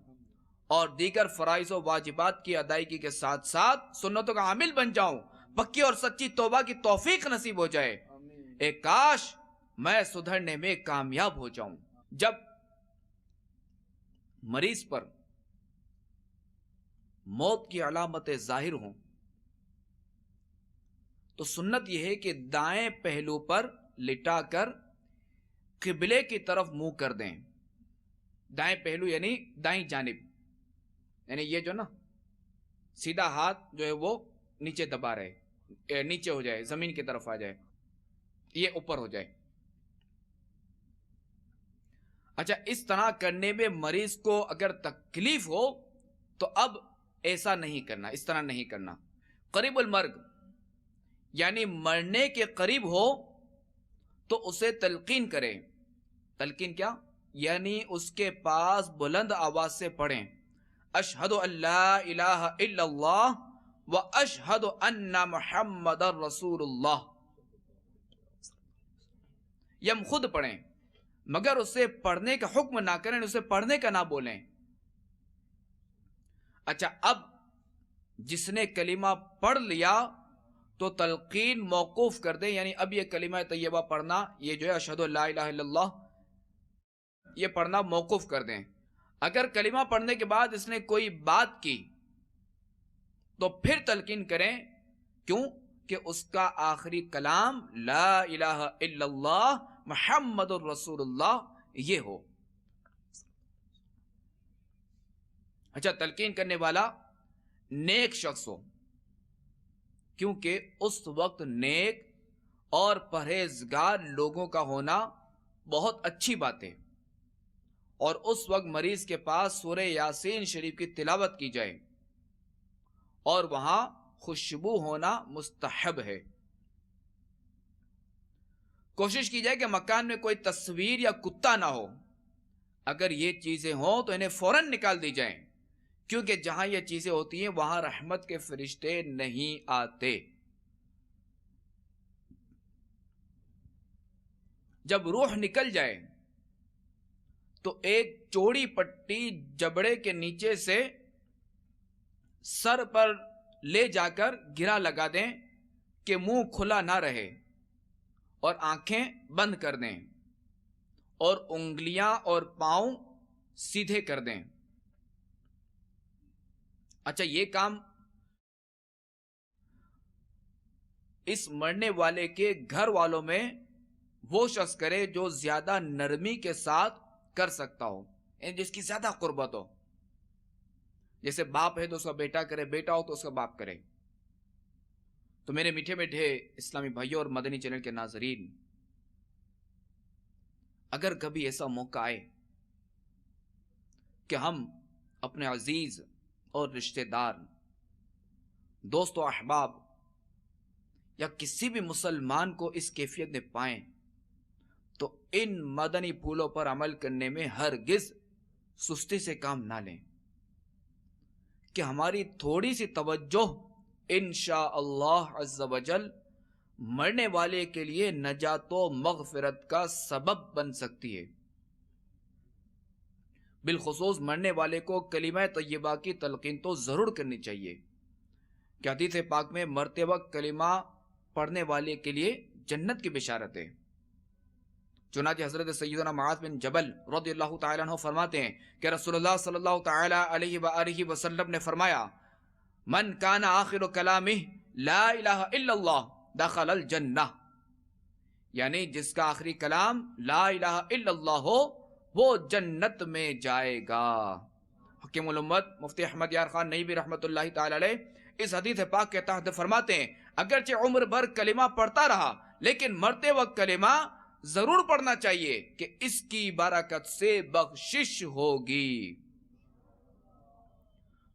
اور دیگر فرائض و واجبات کی ادائیگی کے ساتھ ساتھ سنتوں کا عامل بن جاؤں، پکی اور سچی توبہ کی توفیق نصیب ہو جائے۔ اے کاش میں سدھرنے میں کامیاب ہو جاؤں۔ جب مریض پر موت کی علامتیں ظاہر ہوں تو سنت یہ ہے کہ دائیں پہلو پر لٹا کر قبلے کی طرف منہ کر دیں۔ دائیں پہلو یعنی دائیں جانب، یعنی یہ جو نا سیدھا ہاتھ جو ہے وہ نیچے دبا رہے، نیچے ہو جائے، زمین کی طرف آ جائے، یہ اوپر ہو جائے۔ اچھا، اس طرح کرنے میں مریض کو اگر تکلیف ہو تو اب ایسا نہیں کرنا، اس طرح نہیں کرنا۔ قریب المرگ یعنی مرنے کے قریب ہو تو اسے تلقین کریں۔ تلقین کیا؟ یعنی اس کے پاس بلند آواز سے پڑھیں، اشہد ان لا الہ الا اللہ و اشہد ان محمد رسول اللہ۔ یہ ہم خود پڑھیں، مگر اسے پڑھنے کا حکم نہ کریں، اسے پڑھنے کا نہ بولیں۔ اچھا، اب جس نے کلمہ پڑھ لیا تو تلقین موقوف کر دیں، یعنی اب یہ کلمہ طیبہ پڑھنا، یہ جو ہے اشہد ان لا الہ الا اللہ، یہ پڑھنا موقوف کر دیں۔ اگر کلمہ پڑھنے کے بعد اس نے کوئی بات کی تو پھر تلقین کریں، کیوں کہ اس کا آخری کلام لا الہ الا اللہ محمد الرسول اللہ یہ ہو۔ اچھا، تلقین کرنے والا نیک شخص ہو، کیونکہ اس وقت نیک اور پرہیزگار لوگوں کا ہونا بہت اچھی بات ہے، اور اس وقت مریض کے پاس سورہ یاسین شریف کی تلاوت کی جائے، اور وہاں خوشبو ہونا مستحب ہے۔ کوشش کی جائے کہ مکان میں کوئی تصویر یا کتا نہ ہو۔ اگر یہ چیزیں ہوں تو انہیں فوراً نکال دی جائیں، کیونکہ جہاں یہ چیزیں ہوتی ہیں وہاں رحمت کے فرشتے نہیں آتے۔ جب روح نکل جائے تو ایک چوڑی پٹی جبڑے کے نیچے سے سر پر لے جا کر گرا لگا دیں کہ منہ کھلا نہ رہے، اور آنکھیں بند کر دیں، اور انگلیاں اور پاؤں سیدھے کر دیں۔ اچھا، یہ کام اس مرنے والے کے گھر والوں میں وہ شخص کرے جو زیادہ نرمی کے ساتھ کر سکتا ہو، یعنی جس کی زیادہ قربت ہو. جیسے باپ ہے تو اس کا بیٹا کرے، بیٹا ہو تو اس کا باپ کرے. تو میرے میٹھے میٹھے اسلامی بھائیوں اور مدنی چینل کے ناظرین، اگر کبھی ایسا موقع آئے کہ ہم اپنے عزیز اور رشتہ دار، دوست و احباب یا کسی بھی مسلمان کو اس کیفیت میں پائیں تو ان مدنی پھولوں پر عمل کرنے میں ہرگز سستی سے کام نہ لیں کہ ہماری تھوڑی سی توجہ انشاءاللہ عز و جل مرنے والے کے لیے نجات و مغفرت کا سبب بن سکتی ہے. بالخصوص مرنے والے کو کلمہ طیبہ کی تلقین تو ضرور کرنی چاہیے کہ حدیث پاک میں مرتے وقت کلمہ پڑھنے والے کے لیے جنت کی بشارت ہے. چنانچہ حضرت سیدنا معاذ بن جبل رضی اللہ تعالیٰ عنہ فرماتے ہیں کہ رسول اللہ صلی اللہ تعالیٰ علیہ وآلہ وسلم نے فرمایا، من کان آخر کلامہ لا الہ الا اللہ دخل الجنہ، یعنی جس کا آخری کلام لا الہ الا اللہ ہو وہ جنت میں جائے گا. حکیم الامت مفتی احمد یار خان نعیمی رحمۃ اللہ تعالی علیہ اس حدیث پاک کے تحت فرماتے ہیں، اگرچہ عمر بھر کلمہ پڑھتا رہا لیکن مرتے وقت کلمہ ضرور پڑھنا چاہیے کہ اس کی برکت سے بخشش ہوگی.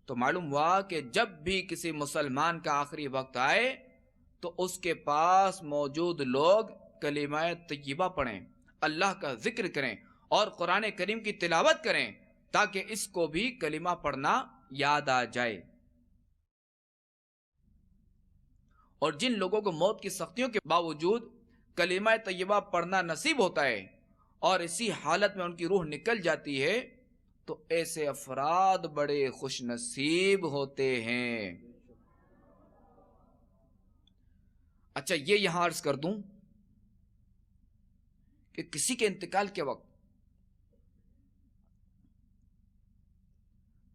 تو معلوم ہوا کہ جب بھی کسی مسلمان کا آخری وقت آئے تو اس کے پاس موجود لوگ کلمہ طیبہ پڑھیں، اللہ کا ذکر کریں اور قرآن کریم کی تلاوت کریں تاکہ اس کو بھی کلمہ پڑھنا یاد آ جائے. اور جن لوگوں کو موت کی سختیوں کے باوجود کلمہ طیبہ پڑھنا نصیب ہوتا ہے اور اسی حالت میں ان کی روح نکل جاتی ہے تو ایسے افراد بڑے خوش نصیب ہوتے ہیں. اچھا یہ یہاں عرض کر دوں کہ کسی کے انتقال کے وقت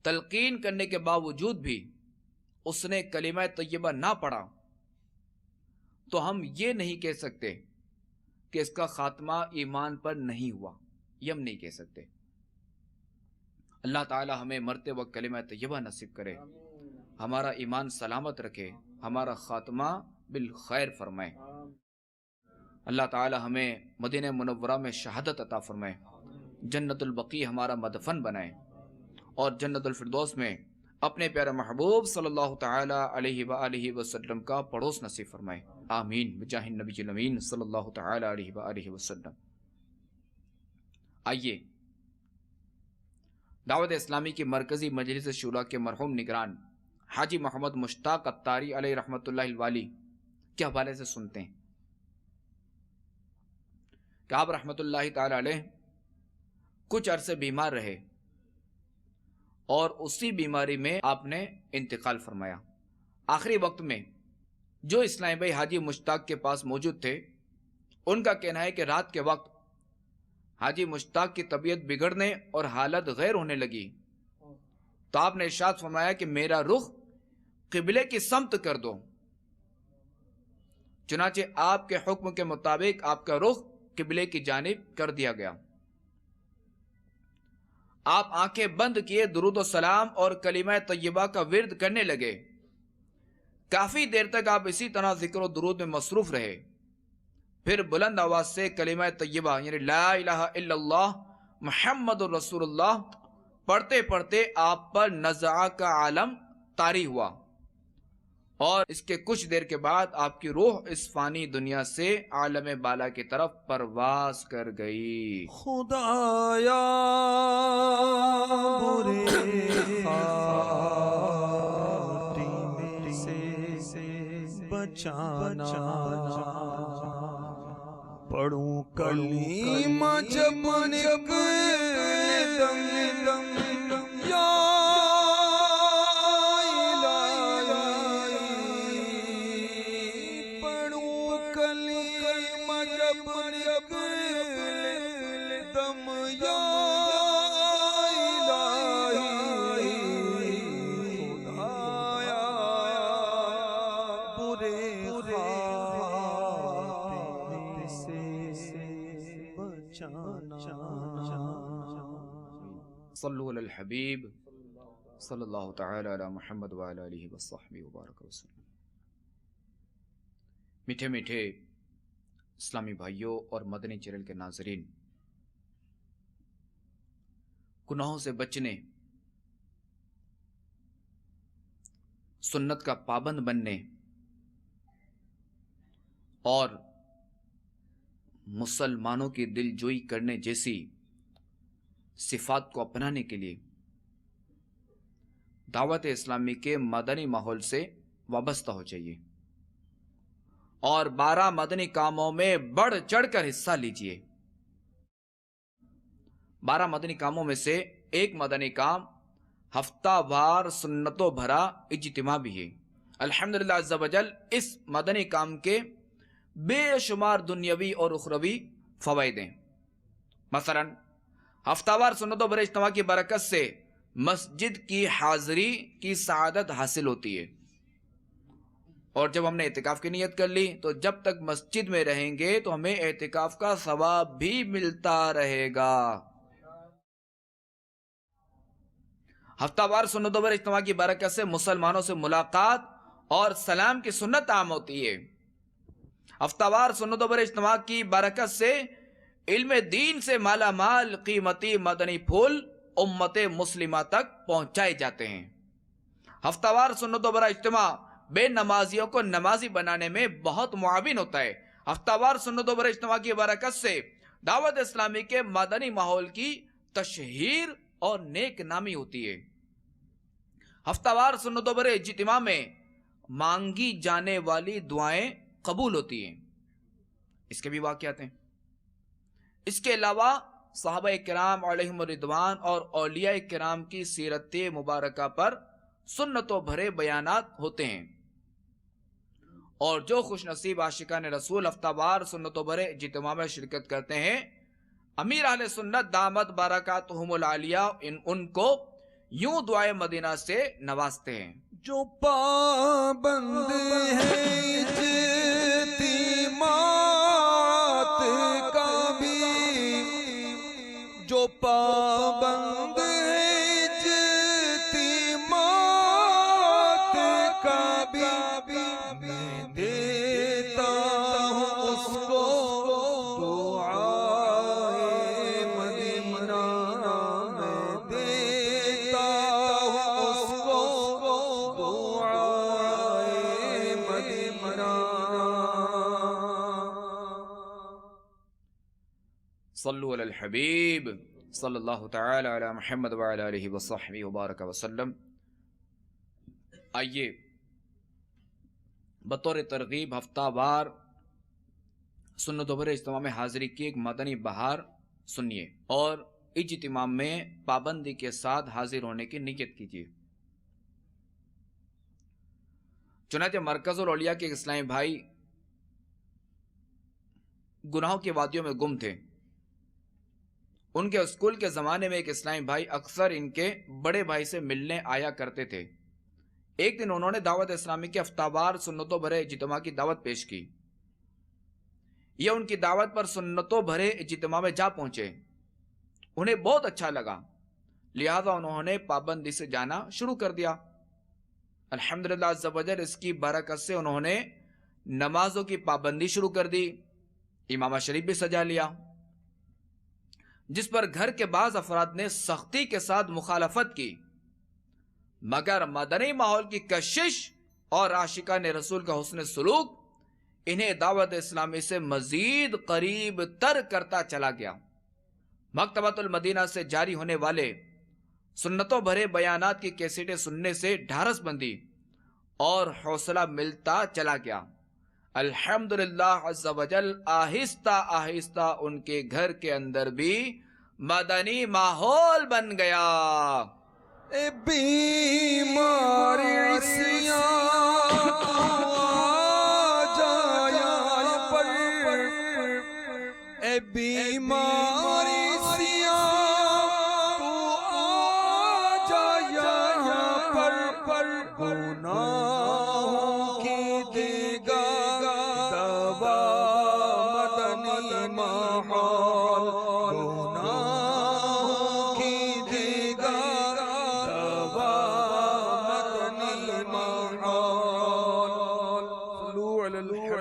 تلقین کرنے کے باوجود بھی اس نے کلمہ طیبہ نہ پڑھا تو ہم یہ نہیں کہہ سکتے کہ اس کا خاتمہ ایمان پر نہیں ہوا، یہ ہم نہیں کہہ سکتے. اللہ تعالی ہمیں مرتے وقت کلمہ طیبہ نصیب کرے، ہمارا ایمان سلامت رکھے، ہمارا خاتمہ بالخیر فرمائے. اللہ تعالی ہمیں مدینہ منورہ میں شہادت عطا فرمائے، جنت البقیع ہمارا مدفن بنائے اور جنت الفردوس میں اپنے پیارے محبوب صلی اللہ تعالی علیہ وآلہ وسلم کا پڑوس نصیب فرمائے. آمین بجاہ النبی الامین صلی اللہ تعالی علیہ وآلہ وسلم. آئیے دعوت اسلامی کی مرکزی مجلس شورا کے مرحوم نگران حاجی محمد مشتاق اتاری علیہ رحمۃ اللہ الوالی کے حوالے سے سنتے ہیں کہ آپ رحمۃ اللہ تعالی علیہ کچھ عرصے بیمار رہے اور اسی بیماری میں آپ نے انتقال فرمایا. آخری وقت میں جو اسلامی بھائی حاجی مشتاق کے پاس موجود تھے ان کا کہنا ہے کہ رات کے وقت حاجی مشتاق کی طبیعت بگڑنے اور حالت غیر ہونے لگی تو آپ نے ارشاد فرمایا کہ میرا رخ قبلے کی سمت کر دو. چنانچہ آپ کے حکم کے مطابق آپ کا رخ قبلے کی جانب کر دیا گیا. آپ آنکھیں بند کیے درود و سلام اور کلمہ طیبہ کا ورد کرنے لگے. کافی دیر تک آپ اسی طرح ذکر و درود میں مصروف رہے. پھر بلند آواز سے کلمہ طیبہ یعنی لا الہ الا اللہ محمد رسول اللہ پڑھتے پڑھتے آپ پر نزعہ کا عالم طاری ہوا اور اس کے کچھ دیر کے بعد آپ کی روح اس فانی دنیا سے عالم بالا کی طرف پرواز کر گئی. خدایا برے خاتمے سے بچانا، پڑھوں کلمہ جب نکلے دم یا صلو علی الحبیب صلی اللہ تعالی علی محمد وعلی آلہ وصحبہ وبارک وسلم۔ میٹھے میٹھے اسلامی بھائیوں اور مدنی چینل کے ناظرین، گناہوں سے بچنے، سنت کا پابند بننے اور مسلمانوں کی دل جوئی کرنے جیسی صفات کو اپنانے کے لیے دعوت اسلامی کے مدنی ماحول سے وابستہ ہو جائیے اور 12 مدنی کاموں میں بڑھ چڑھ کر حصہ لیجیے۔ 12 مدنی کاموں میں سے ایک مدنی کام ہفتہ وار سنتوں بھرا اجتماع بھی ہے۔ الحمدللہ عز و جل اس مدنی کام کے بے شمار دنیاوی اور اخروی فوائد ہیں۔ مثلا ہفتہ وار سنتوں بھرے اجتماع کی برکت سے مسجد کی حاضری کی سعادت حاصل ہوتی ہے، اور جب ہم نے اعتکاف کی نیت کر لی تو جب تک مسجد میں رہیں گے تو ہمیں اعتکاف کا ثواب بھی ملتا رہے گا۔ ہفتہ وار سنتوں پر اجتماع کی برکت سے مسلمانوں سے ملاقات اور سلام کی سنت عام ہوتی ہے۔ ہفتہ وار سنتوں پر اجتماع کی برکت سے علم دین سے مالا مال قیمتی مدنی پھول امت مسلمہ تک پہنچائے جاتے ہیں۔ ہفتہ وار سنتوں پر اجتماع بے نمازیوں کو نمازی بنانے میں بہت معاون ہوتا ہے۔ ہفتہ وار سنتوں پر اجتماع کی برکت سے دعوت اسلامی کے مدنی ماحول کی تشہیر اور نیک نامی ہوتی ہے۔ ہفتہ وار سنتوں پر اجتماع میں مانگی جانے والی دعائیں قبول ہوتی ہیں۔ اس کے بھی واقعات ہیں۔ اس کے علاوہ صحابہ کرام علیہم الرضوان اور اولیاء کرام کی سیرت مبارکہ پر سنتوں بھرے بیانات ہوتے ہیں، اور جو خوش نصیب عاشقان رسول ہفتہ وار سنتوں بھرے اجتماع میں شرکت کرتے ہیں، امیر اہل سنت دامت برکاتہم العالیہ ان کو یوں دعائے مدینہ سے نوازتے ہیں۔ جو پابند ہے اجتماعات کا بھی، جو پابند ہے اجتماعات کا بھی، میں دیتا ہوں اس کو دعائے مدینہ، میں دیتا ہوں اس کو دعائے مدینہ۔ صلو علی الحبیب صلی اللہ تعالی علی محمد وعلی آلہ وصحبہ وبارک وسلم۔ آئیے بطور ترغیب ہفتہ وار سنتوں بھرے اجتماع میں حاضری کی ایک مدنی بہار سنیے اور اجتماع میں پابندی کے ساتھ حاضر ہونے کی نیت کیجیے۔ چنانچہ مرکز الاولیاء کے اسلامی بھائی گناہوں کی وادیوں میں گم تھے۔ ان کے اسکول کے زمانے میں ایک اسلامی بھائی اکثر ان کے بڑے بھائی سے ملنے آیا کرتے تھے۔ ایک دن انہوں نے دعوت اسلامی کے ہفتہ وار سنتوں بھرے اجتماع کی دعوت پیش کی۔ یہ ان کی دعوت پر سنتوں بھرے اجتماع میں جا پہنچے۔ انہیں بہت اچھا لگا، لہذا انہوں نے پابندی سے جانا شروع کر دیا۔ الحمدللہ عز و جل اس کی برکت سے انہوں نے نمازوں کی پابندی شروع کر دی، امامہ شریف بھی سجا لیا، جس پر گھر کے بعض افراد نے سختی کے ساتھ مخالفت کی، مگر مدنی ماحول کی کشش اور عاشقان رسول کا حسن سلوک انہیں دعوت اسلامی سے مزید قریب تر کرتا چلا گیا۔ مکتبۃ المدینہ سے جاری ہونے والے سنتوں بھرے بیانات کی کیسٹیں سننے سے ڈھارس بندی اور حوصلہ ملتا چلا گیا۔ الحمدللہ عز و جل آہستہ آہستہ ان کے گھر کے اندر بھی مدنی ماحول بن گیا۔ اے بیماری عیسیاں جایا پر، اے بیماری عیسیاں تو آ جایا پر، گناہوں کی دیگا دوا مدنی ماحول، گناہوں کی دیگا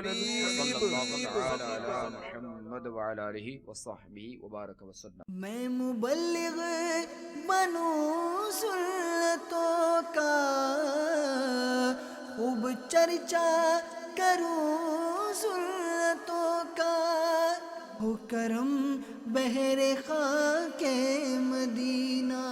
الحبیب محمد وعلی آلہ وصحبہ وبارک وسلم. میں مبلغ بنوں سنتوں کا خوب چرچا کروں سنتوں کا ہو کرم بہر خاک مدینہ.